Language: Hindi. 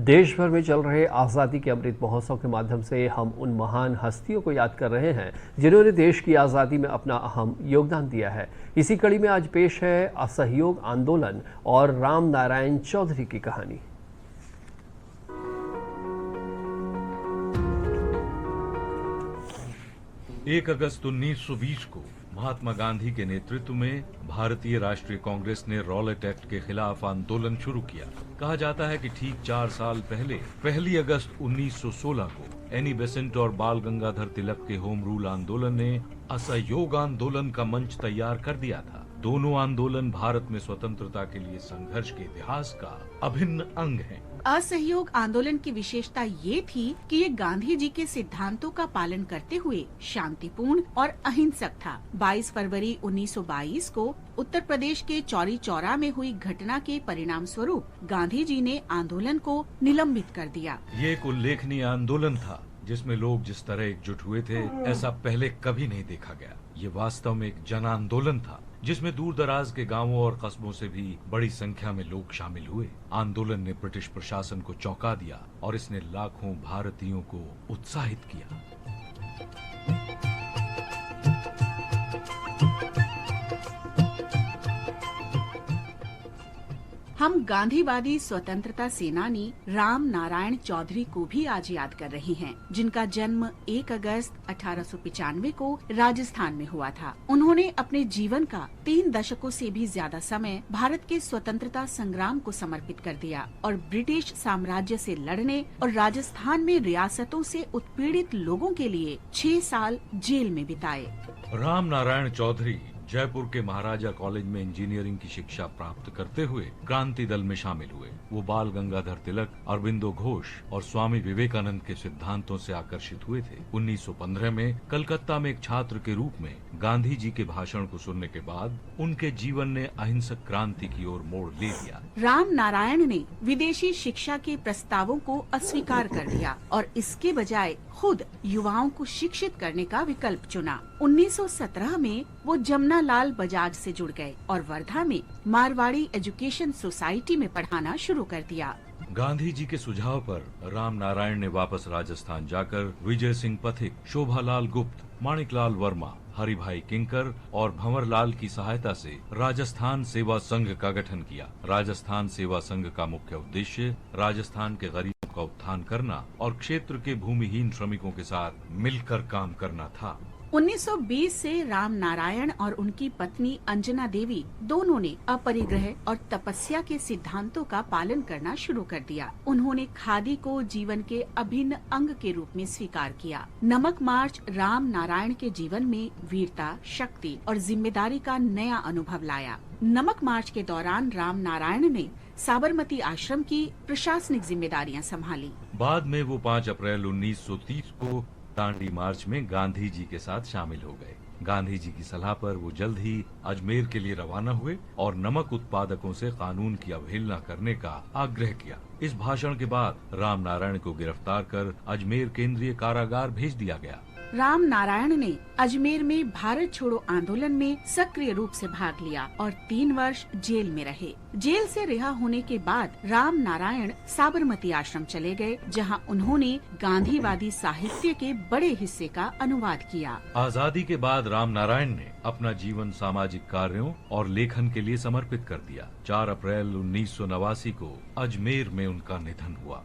देश भर में चल रहे आज़ादी के अमृत महोत्सव के माध्यम से हम उन महान हस्तियों को याद कर रहे हैं जिन्होंने देश की आज़ादी में अपना अहम योगदान दिया है। इसी कड़ी में आज पेश है असहयोग आंदोलन और राम नारायण चौधरी की कहानी। एक अगस्त 1920 को महात्मा गांधी के नेतृत्व में भारतीय राष्ट्रीय कांग्रेस ने रॉलेट एक्ट के खिलाफ आंदोलन शुरू किया। कहा जाता है कि ठीक 4 साल पहले 1 अगस्त 1916 को एनी बेसेंट और बाल गंगाधर तिलक के होम रूल आंदोलन ने असहयोग आंदोलन का मंच तैयार कर दिया था। दोनों आंदोलन भारत में स्वतंत्रता के लिए संघर्ष के इतिहास का अभिन्न अंग हैं। असहयोग आंदोलन की विशेषता ये थी कि ये गांधी जी के सिद्धांतों का पालन करते हुए शांतिपूर्ण और अहिंसक था। 22 फरवरी 1922 को उत्तर प्रदेश के चौरी चौरा में हुई घटना के परिणाम स्वरूप गांधी जी ने आंदोलन को निलंबित कर दिया। ये एक उल्लेखनीय आंदोलन था जिसमें लोग जिस तरह एकजुट हुए थे, ऐसा पहले कभी नहीं देखा गया। ये वास्तव में एक जन आंदोलन था जिसमें दूर दराज के गांवों और कस्बों से भी बड़ी संख्या में लोग शामिल हुए। आंदोलन ने ब्रिटिश प्रशासन को चौंका दिया और इसने लाखों भारतीयों को उत्साहित किया। हम गांधीवादी स्वतंत्रता सेनानी राम नारायण चौधरी को भी आज याद कर रहे हैं, जिनका जन्म 1 अगस्त 1895 को राजस्थान में हुआ था। उन्होंने अपने जीवन का 3 दशकों से भी ज्यादा समय भारत के स्वतंत्रता संग्राम को समर्पित कर दिया और ब्रिटिश साम्राज्य से लड़ने और राजस्थान में रियासतों से उत्पीड़ित लोगों के लिए 6 साल जेल में बिताए। राम नारायण चौधरी जयपुर के महाराजा कॉलेज में इंजीनियरिंग की शिक्षा प्राप्त करते हुए क्रांति दल में शामिल हुए। वो बाल गंगाधर तिलक, अरबिंदो घोष और स्वामी विवेकानंद के सिद्धांतों से आकर्षित हुए थे। 1915 में कलकत्ता में एक छात्र के रूप में गांधी जी के भाषण को सुनने के बाद उनके जीवन ने अहिंसक क्रांति की ओर मोड़ ले लिया। राम नारायण ने विदेशी शिक्षा के प्रस्तावों को अस्वीकार कर दिया और इसके बजाय खुद युवाओं को शिक्षित करने का विकल्प चुना। 1917 में वो जमुना लाल बजाज से जुड़ गए और वर्धा में मारवाड़ी एजुकेशन सोसाइटी में पढ़ाना शुरू कर दिया। गांधी जी के सुझाव पर राम नारायण ने वापस राजस्थान जाकर विजय सिंह पथिक, शोभालाल गुप्त, माणिकलाल वर्मा, हरिभाई किंकर और भंवरलाल की सहायता से राजस्थान सेवा संघ का गठन किया। राजस्थान सेवा संघ का मुख्य उद्देश्य राजस्थान के गरीबों का उत्थान करना और क्षेत्र के भूमिहीन श्रमिकों के साथ मिलकर काम करना था। 1920 से राम नारायण और उनकी पत्नी अंजना देवी दोनों ने अपरिग्रह और तपस्या के सिद्धांतों का पालन करना शुरू कर दिया। उन्होंने खादी को जीवन के अभिन्न अंग के रूप में स्वीकार किया। नमक मार्च राम नारायण के जीवन में वीरता, शक्ति और जिम्मेदारी का नया अनुभव लाया। नमक मार्च के दौरान राम नारायण ने साबरमती आश्रम की प्रशासनिक जिम्मेदारियां संभाली। बाद में वो 5 अप्रैल 1930 को दांडी मार्च में गांधी जी के साथ शामिल हो गए। गांधी जी की सलाह पर वो जल्द ही अजमेर के लिए रवाना हुए और नमक उत्पादकों से कानून की अवहेलना करने का आग्रह किया। इस भाषण के बाद राम नारायण को गिरफ्तार कर अजमेर केंद्रीय कारागार भेज दिया गया। राम नारायण ने अजमेर में भारत छोड़ो आंदोलन में सक्रिय रूप से भाग लिया और 3 वर्ष जेल में रहे। जेल से रिहा होने के बाद राम नारायण साबरमती आश्रम चले गए, जहां उन्होंने गांधीवादी साहित्य के बड़े हिस्से का अनुवाद किया। आजादी के बाद राम नारायण ने अपना जीवन सामाजिक कार्यों और लेखन के लिए समर्पित कर दिया। 4 अप्रैल 1989 को अजमेर में उनका निधन हुआ।